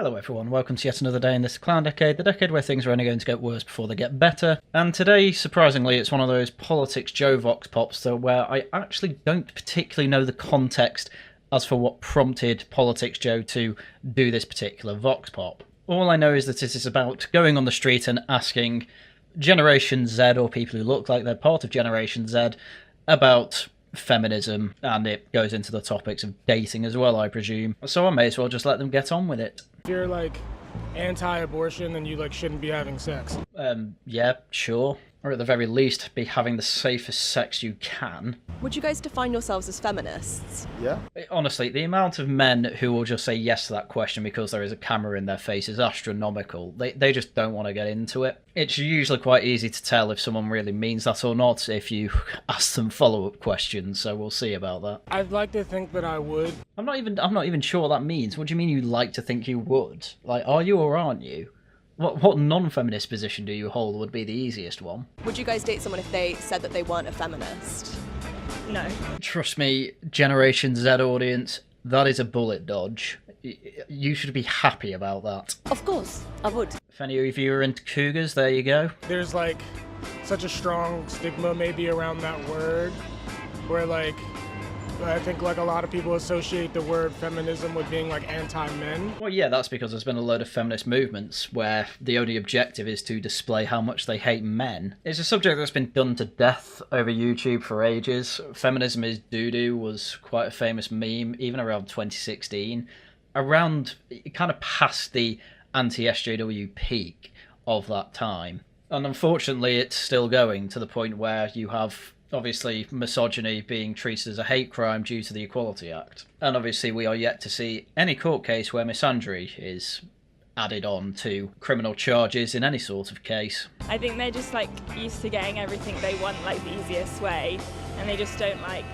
Hello everyone, welcome to yet another day in this clown decade, the decade where things are only going to get worse before they get better. And today, surprisingly, it's one of those Politics Joe Vox Pops where I actually don't particularly know the context as for what prompted Politics Joe to do this particular Vox Pop. All I know is that it is about going on the street and asking Generation Z, or people who look like they're part of Generation Z, about feminism, and it goes into the topics of dating as well, I presume. So I may as well just let them get on with it. If you're like anti-abortion, then you shouldn't be having sex. Yeah, sure. Or at the very least, be having the safest sex you can. Would you guys define yourselves as feminists? Yeah. Honestly, the amount of men who will just say yes to that question because there is a camera in their face is astronomical. They just don't want to get into it. It's usually quite easy to tell if someone really means that or not if you ask them follow-up questions, so we'll see about that. I'd like to think that I would. I'm not even sure what that means. What do you mean you like to think you would? Like, are you or aren't you? What non-feminist position do you hold would be the easiest one? Would you guys date someone if they said that they weren't a feminist? No. Trust me, Generation Z audience, that is a bullet dodge. You should be happy about that. Of course, I would. If any of you are into cougars, there you go. There's such a strong stigma maybe around that word, where I think a lot of people associate the word feminism with being anti-men. Well, yeah, that's because there's been a load of feminist movements where the only objective is to display how much they hate men. It's a subject that's been done to death over YouTube for ages. Feminism is doo-doo was quite a famous meme, even around 2016. Around, kind of past the anti-SJW peak of that time. And unfortunately, it's still going to the point where you have obviously misogyny being treated as a hate crime due to the Equality Act. And obviously we are yet to see any court case where misandry is added on to criminal charges in any sort of case. I think they're just used to getting everything they want the easiest way, and they just don't like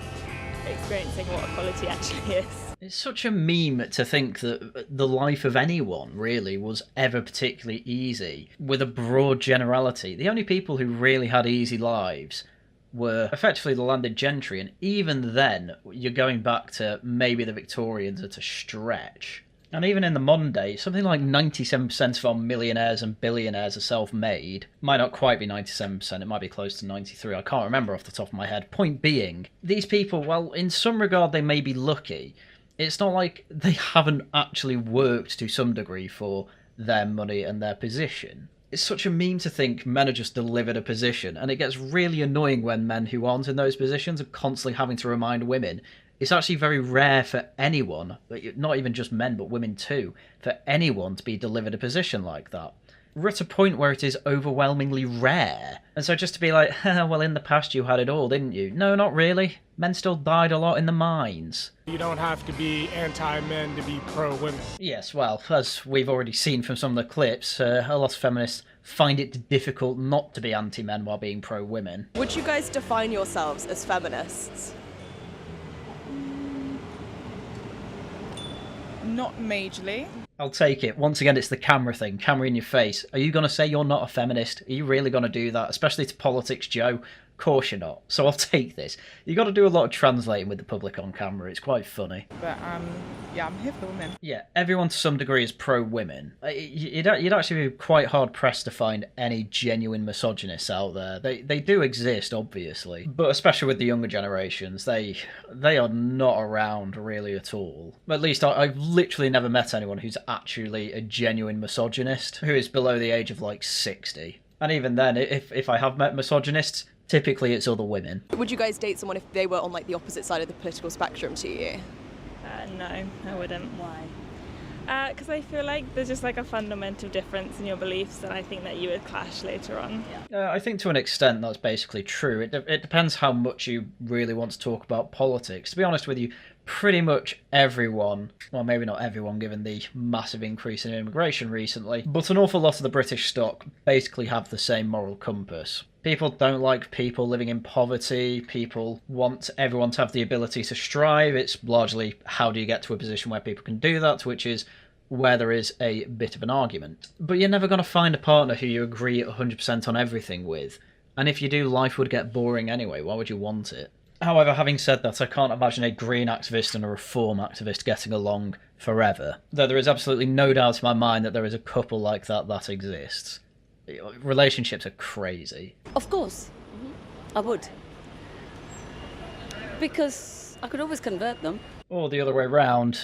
experiencing what equality actually is. It's such a meme to think that the life of anyone, really, was ever particularly easy, with a broad generality. The only people who really had easy lives were effectively the landed gentry, and even then, you're going back to maybe the Victorians at a stretch. And even in the modern day, something like 97% of our millionaires and billionaires are self-made. Might not quite be 97%, it might be close to 93%, I can't remember off the top of my head. Point being, these people, well, in some regard they may be lucky. It's not like they haven't actually worked to some degree for their money and their position. It's such a meme to think men are just delivered a position, and it gets really annoying when men who aren't in those positions are constantly having to remind women. It's actually very rare for anyone, not even just men but women too, for anyone to be delivered a position like that. We're at a point where it is overwhelmingly rare. And so just to be like, well, in the past you had it all, didn't you? No, not really. Men still died a lot in the mines. You don't have to be anti-men to be pro-women. Yes, well, as we've already seen from some of the clips, a lot of feminists find it difficult not to be anti-men while being pro-women. Would you guys define yourselves as feminists? Not majorly. I'll take it. Once again, it's the camera thing. Camera in your face. Are you going to say you're not a feminist? Are you really going to do that? Especially to Politics Joe? Of course you're not. So I'll take this. You got to do a lot of translating with the public on camera. It's quite funny. But yeah, I'm here for the women. Yeah, everyone to some degree is pro-women. You'd actually be quite hard-pressed to find any genuine misogynists out there. They do exist, obviously. But especially with the younger generations, they are not around really at all. At least I've literally never met anyone who's actually a genuine misogynist, who is below the age of 60. And even then, if I have met misogynists, typically it's other women. Would you guys date someone if they were on the opposite side of the political spectrum to you? No, I wouldn't. Why? Because I feel like there's just a fundamental difference in your beliefs, and I think that you would clash later on. I think to an extent that's basically true. It depends how much you really want to talk about politics. To be honest with you, pretty much everyone, well, maybe not everyone given the massive increase in immigration recently, but an awful lot of the British stock basically have the same moral compass. People don't like people living in poverty. People want everyone to have the ability to strive. It's largely how do you get to a position where people can do that, which is where there is a bit of an argument. But you're never going to find a partner who you agree 100% on everything with. And if you do, life would get boring anyway. Why would you want it? However, having said that, I can't imagine a green activist and a reform activist getting along forever. Though there is absolutely no doubt in my mind that there is a couple like that exists. Relationships are crazy. Of course, I would. Because I could always convert them. Or the other way round,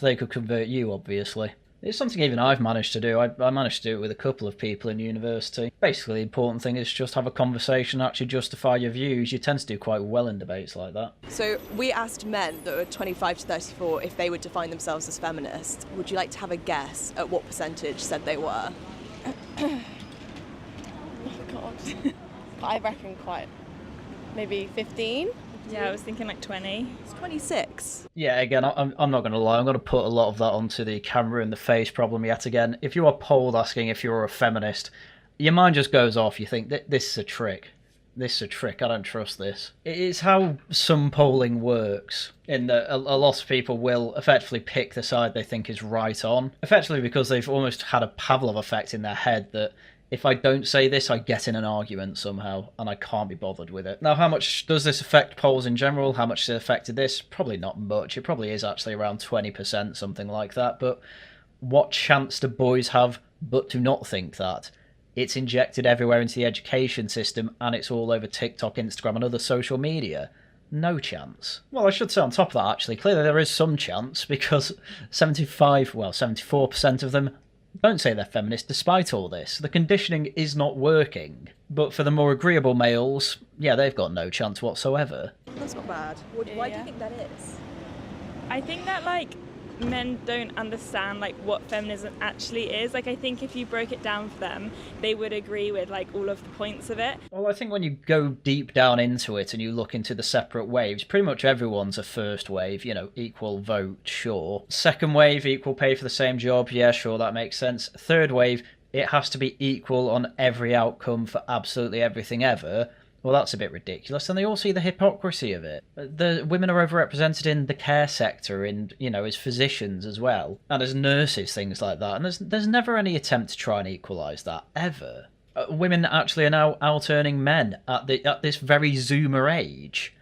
they could convert you, obviously. It's something even I've managed to do. I managed to do it with a couple of people in university. Basically, the important thing is just have a conversation, actually justify your views. You tend to do quite well in debates like that. So we asked men that were 25 to 34 if they would define themselves as feminists. Would you like to have a guess at what percentage said they were? Oh God. I reckon maybe 15. Yeah, I was thinking like 20. It's 26. Yeah, again, I'm not going to lie. I'm going to put a lot of that onto the camera in the face problem yet again. If you are polled asking if you're a feminist, your mind just goes off. You think, this is a trick. This is a trick. I don't trust this. It's how some polling works, in that a lot of people will effectively pick the side they think is right on, effectively because they've almost had a Pavlov effect in their head that if I don't say this, I get in an argument somehow, and I can't be bothered with it. Now, how much does this affect polls in general? How much has it affected this? Probably not much. It probably is actually around 20%, something like that. But what chance do boys have but to not think that? It's injected everywhere into the education system, and it's all over TikTok, Instagram, and other social media. No chance. Well, I should say on top of that, actually, clearly there is some chance, because 74% of them don't say they're feminist despite all this. The conditioning is not working. But for the more agreeable males, yeah, they've got no chance whatsoever. That's not bad. Why do you think that is? I think that, like, men don't understand, like, what feminism actually is. Like, I think if you broke it down for them, they would agree with, like, all of the points of it. Well, I think when you go deep down into it and you look into the separate waves, pretty much everyone's a first wave, equal vote, sure. Second wave, equal pay for the same job, yeah, sure, that makes sense. Third wave, it has to be equal on every outcome for absolutely everything ever. Well, that's a bit ridiculous, and they all see the hypocrisy of it. The women are overrepresented in the care sector, as physicians as well, and as nurses, things like that, and there's never any attempt to try and equalise that, ever. Women actually are now out-earning men at this very Zoomer age.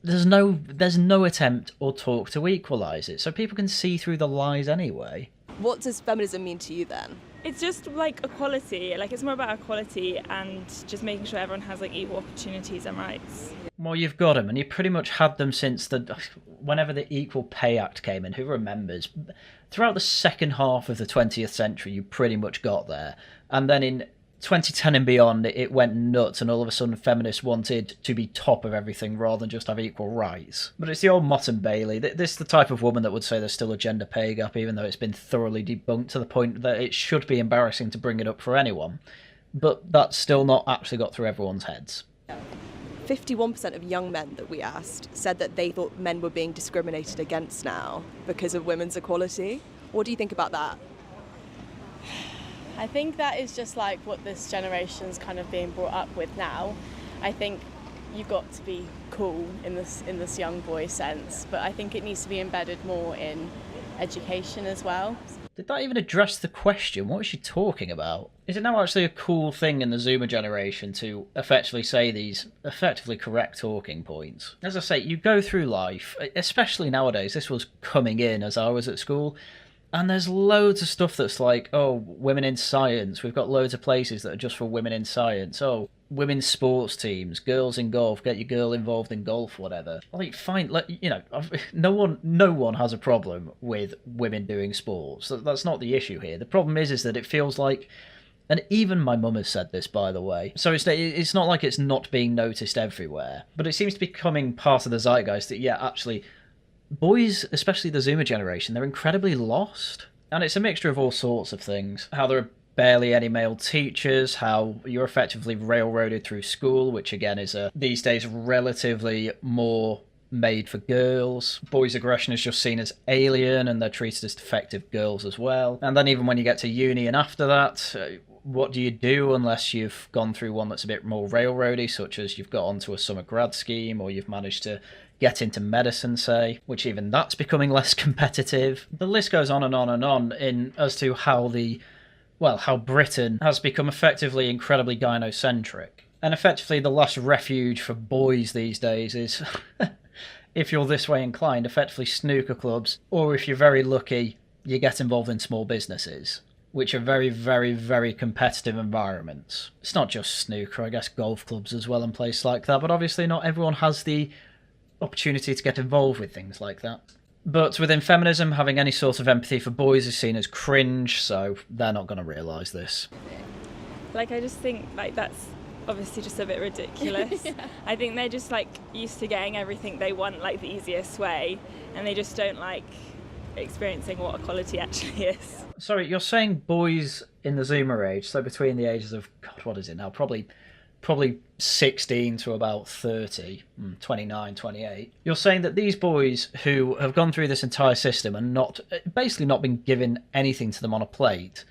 There's no attempt or talk to equalise it, so people can see through the lies anyway. What does feminism mean to you then? It's just like equality, like it's more about equality and just making sure everyone has like equal opportunities and rights. Well, you've got them, and you pretty much had them since whenever the Equal Pay Act came in. Who remembers? Throughout the second half of the 20th century, you pretty much got there. And then in 2010 and beyond, it went nuts, and all of a sudden feminists wanted to be top of everything rather than just have equal rights. But it's the old Mott and Bailey. This is the type of woman that would say there's still a gender pay gap, even though it's been thoroughly debunked to the point that it should be embarrassing to bring it up for anyone. But that's still not actually got through everyone's heads. 51% of young men that we asked said that they thought men were being discriminated against now because of women's equality. What do you think about that? I think that is just like what this generation's kind of being brought up with now. I think you've got to be cool in this young boy sense, but I think it needs to be embedded more in education as well. Did that even address the question? What is she talking about? Is it now actually a cool thing in the Zoomer generation to effectively say these effectively correct talking points? As I say, you go through life, especially nowadays, this was coming in as I was at school, and there's loads of stuff that's like, oh, women in science. We've got loads of places that are just for women in science. Oh, women's sports teams, girls in golf, get your girl involved in golf, whatever. Like, fine, no one has a problem with women doing sports. That's not the issue here. The problem is that it feels like, and even my mum has said this, by the way, so it's not like it's not being noticed everywhere, but it seems to be becoming part of the zeitgeist that, yeah, actually, boys, especially the Zoomer generation, they're incredibly lost. And it's a mixture of all sorts of things. How there are barely any male teachers, how you're effectively railroaded through school, which again is these days relatively more made for girls. Boys' aggression is just seen as alien, and they're treated as defective girls as well. And then even when you get to uni and after that, what do you do unless you've gone through one that's a bit more railroady, such as you've got onto a summer grad scheme, or you've managed to get into medicine, say, which even that's becoming less competitive. The list goes on and on and on as to how Britain has become effectively incredibly gynocentric. And effectively the last refuge for boys these days is if you're this way inclined, effectively snooker clubs, or if you're very lucky, you get involved in small businesses, which are very, very, very competitive environments. It's not just snooker, I guess golf clubs as well and places like that, but obviously not everyone has the opportunity to get involved with things like that. But within feminism, having any sort of empathy for boys is seen as cringe, so they're not going to realise this. Like, I just think, like, that's obviously just a bit ridiculous. Yeah. I think they're just, like, used to getting everything they want, like, the easiest way, and they just don't like experiencing what equality actually is. Sorry, you're saying boys in the Zoomer age, so between the ages of, God, what is it now? Probably 16 to about 30, 29, 28. You're saying that these boys who have gone through this entire system and basically not been given anything to them on a plate,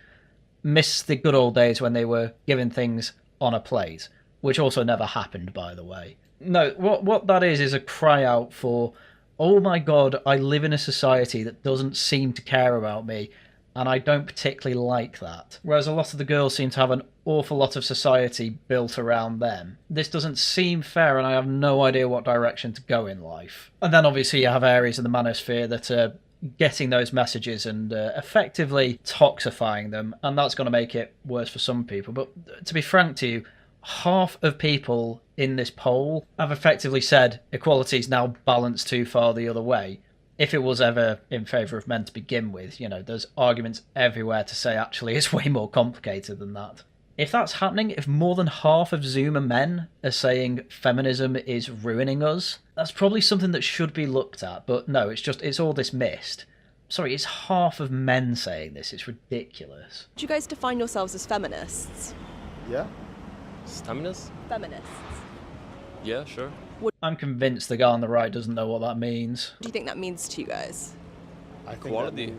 miss the good old days when they were given things on a plate, which also never happened, by the way. No, what that is a cry out for, oh my God, I live in a society that doesn't seem to care about me, and I don't particularly like that. Whereas a lot of the girls seem to have an awful lot of society built around them. This doesn't seem fair, and I have no idea what direction to go in life. And then obviously you have areas of the manosphere that are getting those messages and effectively toxifying them, and that's going to make it worse for some people. But to be frank to you, half of people in this poll have effectively said equality is now balanced too far the other way. If it was ever in favour of men to begin with, there's arguments everywhere to say actually it's way more complicated than that. If that's happening, if more than half of Zoomer men are saying feminism is ruining us, that's probably something that should be looked at. But no, it's all dismissed. Sorry, it's half of men saying this. It's ridiculous. Do you guys define yourselves as feminists? Yeah. Feminists? Feminists. Yeah, sure. I'm convinced the guy on the right doesn't know what that means. What do you think that means to you guys? I think Equality.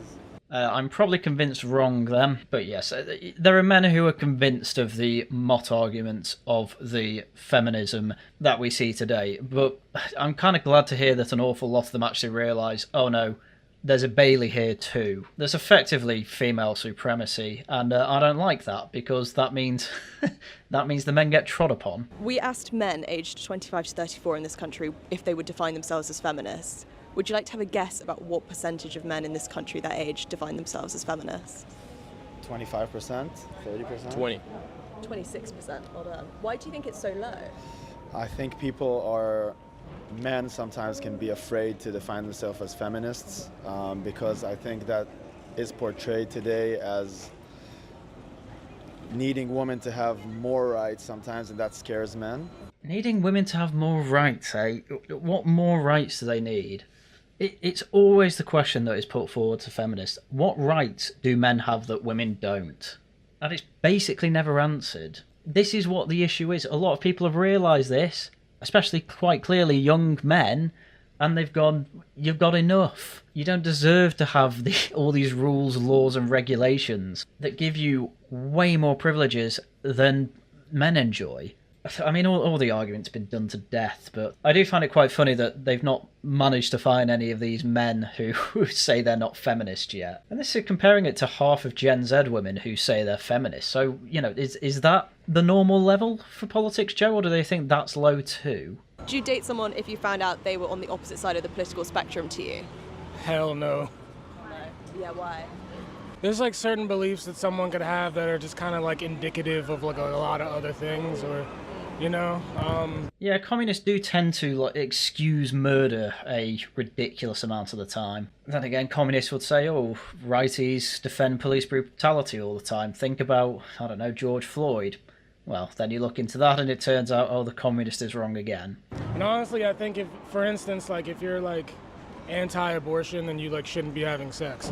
I'm probably convinced wrong then, but yes, there are men who are convinced of the mot arguments of the feminism that we see today, but I'm kind of glad to hear that an awful lot of them actually realise, oh no, there's a Bailey here too. There's effectively female supremacy, and I don't like that, because that means the men get trod upon. We asked men aged 25 to 34 in this country if they would define themselves as feminists. Would you like to have a guess about what percentage of men in this country that age define themselves as feminists? 25%, 30%? 20. 26%, hold on. Why do you think it's so low? I think men sometimes can be afraid to define themselves as feminists because I think that is portrayed today as needing women to have more rights sometimes, and that scares men. Needing women to have more rights, eh? What more rights do they need? It's always the question that is put forward to feminists. What rights do men have that women don't? And it's basically never answered. This is what the issue is. A lot of people have realised this, especially quite clearly young men, and they've gone, you've got enough. You don't deserve to have all these rules, laws and regulations that give you way more privileges than men enjoy. I mean, all the argument's been done to death, but I do find it quite funny that they've not managed to find any of these men who say they're not feminist yet. And this is comparing it to half of Gen Z women who say they're feminist. So, is that the normal level for politics, Joe, or do they think that's low too? Would you date someone if you found out they were on the opposite side of the political spectrum to you? Hell no. No. Yeah, why? There's like certain beliefs that someone could have that are just kind of like indicative of like a lot of other things, or Yeah, communists do tend to excuse murder a ridiculous amount of the time. Then again, communists would say, oh, righties defend police brutality all the time. Think about, I don't know, George Floyd. Well, then you look into that and it turns out, oh, the communist is wrong again. And honestly, I think if you're like anti-abortion, then you shouldn't be having sex.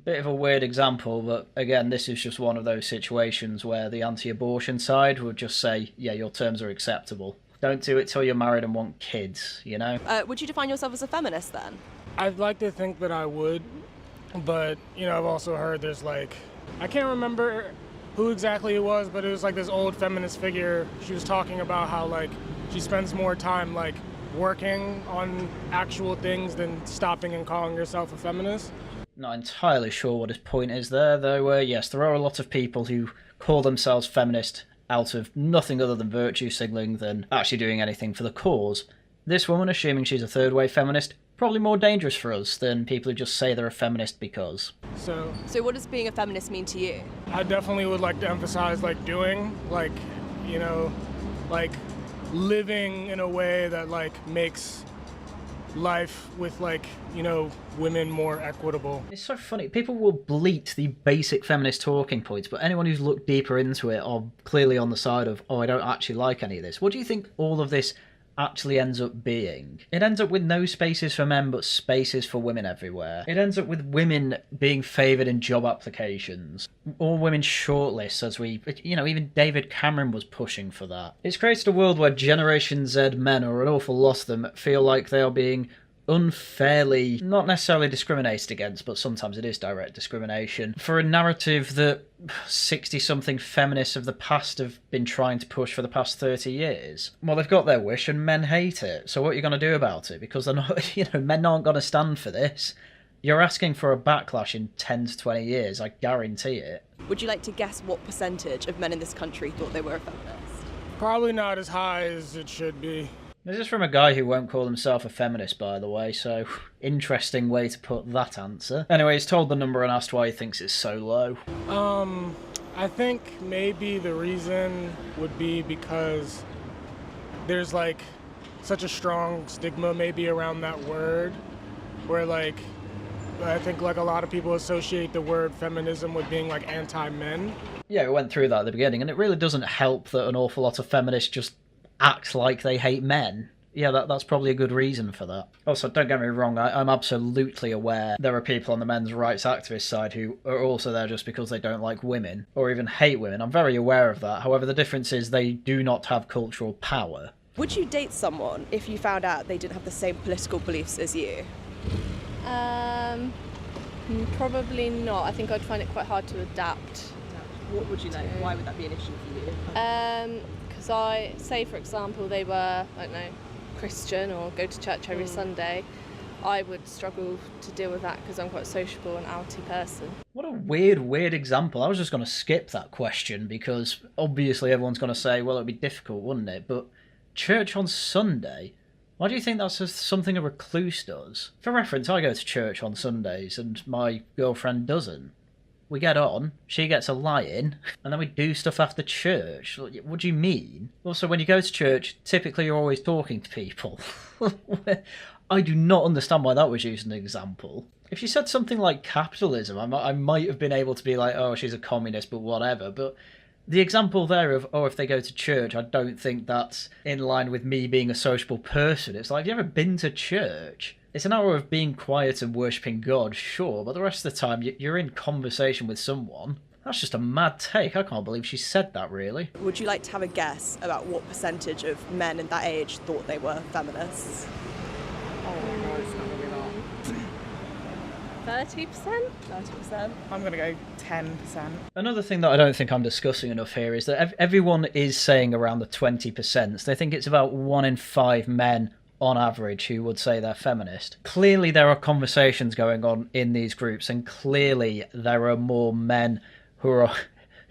Bit of a weird example, but again, this is just one of those situations where the anti-abortion side would just say, yeah, your terms are acceptable. Don't do it till you're married and want kids, Would you define yourself as a feminist then? I'd like to think that I would, but, I've also heard there's I can't remember who exactly it was, but it was this old feminist figure. She was talking about how she spends more time working on actual things than stopping and calling herself a feminist. Not entirely sure what his point is there, though yes, there are a lot of people who call themselves feminist out of nothing other than virtue signalling than actually doing anything for the cause. This woman, assuming she's a third wave feminist, probably more dangerous for us than people who just say they're a feminist because. So what does being a feminist mean to you? I definitely would like to emphasize like doing, like, you know, like living in a way that like makes life with like, you know, women more equitable. It's so funny. People will bleat the basic feminist talking points, but anyone who's looked deeper into it are clearly on the side of, oh, I don't actually like any of this. What do you think all of this actually ends up being? It ends up with no spaces for men but spaces for women everywhere. It ends up with women being favoured in job applications, all women shortlists, as we, you know, even David Cameron was pushing for that. It's created a world where Generation Z men, or an awful lot of them, feel like they are being unfairly, not necessarily discriminated against, but sometimes it is direct discrimination, for a narrative that 60-something feminists of the past have been trying to push for the past 30 years. Well, they've got their wish and men hate it, so what are you going to do about it? Because they're not, you know, men aren't going to stand for this. You're asking for a backlash in 10 to 20 years, I guarantee it. Would you like to guess what percentage of men in this country thought they were a feminist? Probably not as high as it should be. This is from a guy who won't call himself a feminist, by the way, so interesting way to put that answer. Anyway, he's told the number and asked why he thinks it's so low. I think maybe the reason would be because there's like such a strong stigma maybe around that word, where like I think like a lot of people associate the word feminism with being like anti-men. Yeah, we went through that at the beginning, and it really doesn't help that an awful lot of feminists just act like they hate men. Yeah, that's probably a good reason for that. Also, don't get me wrong, I'm absolutely aware there are people on the men's rights activist side who are also there just because they don't like women, or even hate women. I'm very aware of that. However, the difference is they do not have cultural power. Would you date someone if you found out they didn't have the same political beliefs as you? Probably not. I think I'd find it quite hard to adapt. What would you like? Why would that be an issue for you? Because I say, for example, they were, I don't know, Christian or go to church every Sunday, I would struggle to deal with that because I'm quite a sociable and outy person. What a weird example. I was just going to skip that question because obviously everyone's going to say, well, it'd be difficult, wouldn't it? But church on Sunday? Why do you think that's something a recluse does? For reference, I go to church on Sundays and my girlfriend doesn't. We get on, she gets a lie-in, and then we do stuff after church. What do you mean? Also, when you go to church, typically you're always talking to people. I do not understand why that was used as an example. If you said something like capitalism, I might have been able to be like, oh, she's a communist, but whatever. But the example there of, oh, if they go to church, I don't think that's in line with me being a sociable person. It's like, have you ever been to church? It's an hour of being quiet and worshipping God, sure, but the rest of the time you're in conversation with someone. That's just a mad take. I can't believe she said that, really. Would you like to have a guess about what percentage of men in that age thought they were feminists? Oh my god, it's not going to be that. 30%? 30%? I'm going to go 10%. Another thing that I don't think I'm discussing enough here is that everyone is saying around the 20%. They think it's about 1 in 5 men on average who would say they're feminist. Clearly there are conversations going on in these groups, and clearly there are more men who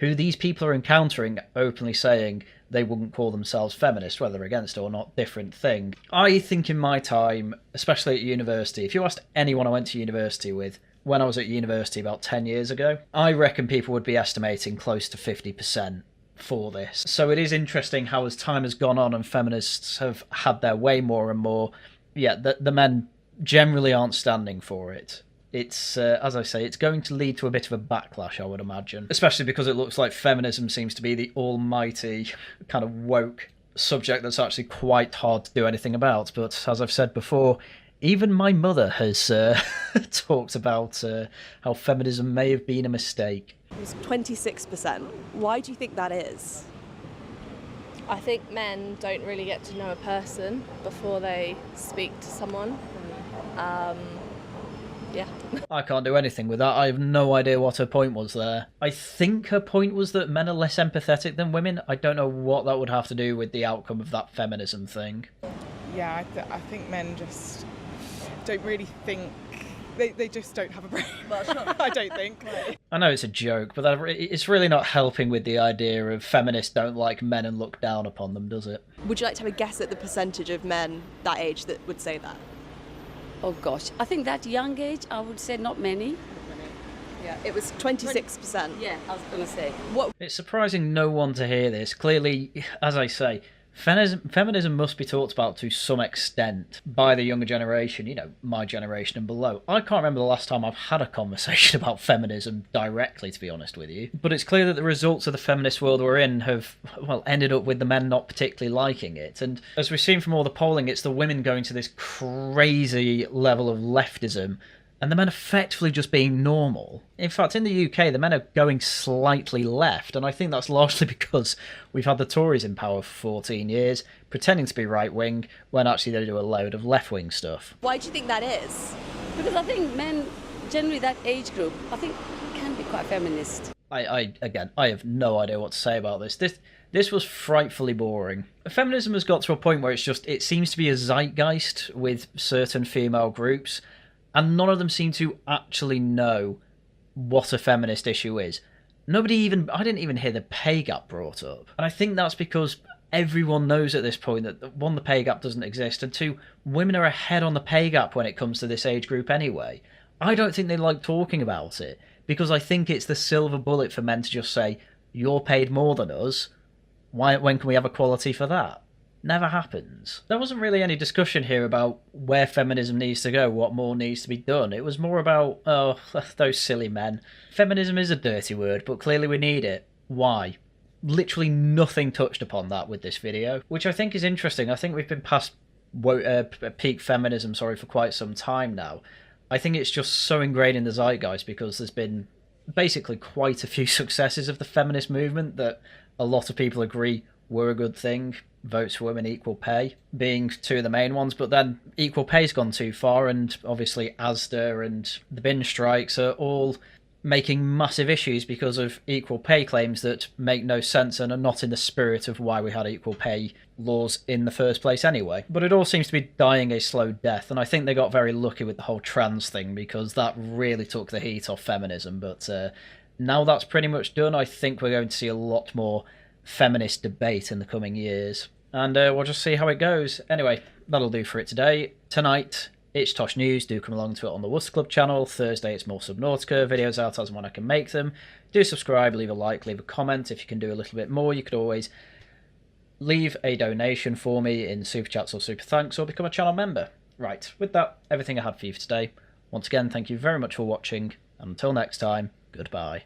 these people are encountering openly saying they wouldn't call themselves feminist, whether against it or not, different thing. I think in my time, especially at university, if you asked anyone I went to university with when I was at university about 10 years ago, I reckon people would be estimating close to 50% for this. So it is interesting how as time has gone on and feminists have had their way more and more, yeah, the men generally aren't standing for it. It's, as I say, it's going to lead to a bit of a backlash, I would imagine. Especially because it looks like feminism seems to be the almighty kind of woke subject that's actually quite hard to do anything about. But as I've said before, even my mother has talked about how feminism may have been a mistake. It was 26%. Why do you think that is? I think men don't really get to know a person before they speak to someone. Yeah. I can't do anything with that. I have no idea what her point was there. I think her point was that men are less empathetic than women. I don't know what that would have to do with the outcome of that feminism thing. Yeah, I think men just don't really think they just don't have a brain. I don't think. I know it's a joke, but it's really not helping with the idea of feminists don't like men and look down upon them, does it? Would you like to have a guess at the percentage of men that age that would say that? Oh gosh, I think that young age, I would say not many. Yeah, it was 26%. Yeah, I was going to say. It's surprising no one to hear this. Clearly, as I say, feminism must be talked about to some extent by the younger generation, you know, my generation and below. I can't remember the last time I've had a conversation about feminism directly, to be honest with you. But it's clear that the results of the feminist world we're in have, well, ended up with the men not particularly liking it. And as we've seen from all the polling, it's the women going to this crazy level of leftism, and the men effectively just being normal. In fact, in the UK, the men are going slightly left, and I think that's largely because we've had the Tories in power for 14 years, pretending to be right-wing, when actually they do a load of left-wing stuff. Why do you think that is? Because I think men, generally that age group, I think can be quite feminist. I have no idea what to say about this. This was frightfully boring. Feminism has got to a point where it seems to be a zeitgeist with certain female groups, and none of them seem to actually know what a feminist issue is. I didn't even hear the pay gap brought up. And I think that's because everyone knows at this point that, one, the pay gap doesn't exist, and two, women are ahead on the pay gap when it comes to this age group anyway. I don't think they like talking about it, because I think it's the silver bullet for men to just say, you're paid more than us, when can we have equality for that? Never happens. There wasn't really any discussion here about where feminism needs to go, what more needs to be done. It was more about, oh, those silly men. Feminism is a dirty word, but clearly we need it. Why? Literally nothing touched upon that with this video, which I think is interesting. I think we've been past peak feminism, for quite some time now. I think it's just so ingrained in the zeitgeist because there's been basically quite a few successes of the feminist movement that a lot of people agree were a good thing. Votes for women, equal pay being two of the main ones, but then equal pay's gone too far, and obviously Asda and the bin strikes are all making massive issues because of equal pay claims that make no sense and are not in the spirit of why we had equal pay laws in the first place anyway. But it all seems to be dying a slow death, and I think they got very lucky with the whole trans thing because that really took the heat off feminism. But now that's pretty much done, I think we're going to see a lot more feminist debate in the coming years. And we'll just see how it goes. Anyway, that'll do for it today. Tonight, it's Tosh News. Do come along to it on the Worcester Club channel. Thursday, it's more Subnautica. Videos out as and when I can make them. Do subscribe, leave a like, leave a comment. If you can do a little bit more, you could always leave a donation for me in Super Chats or Super Thanks, or become a channel member. Right, with that, everything I had for you for today. Once again, thank you very much for watching. And until next time, goodbye.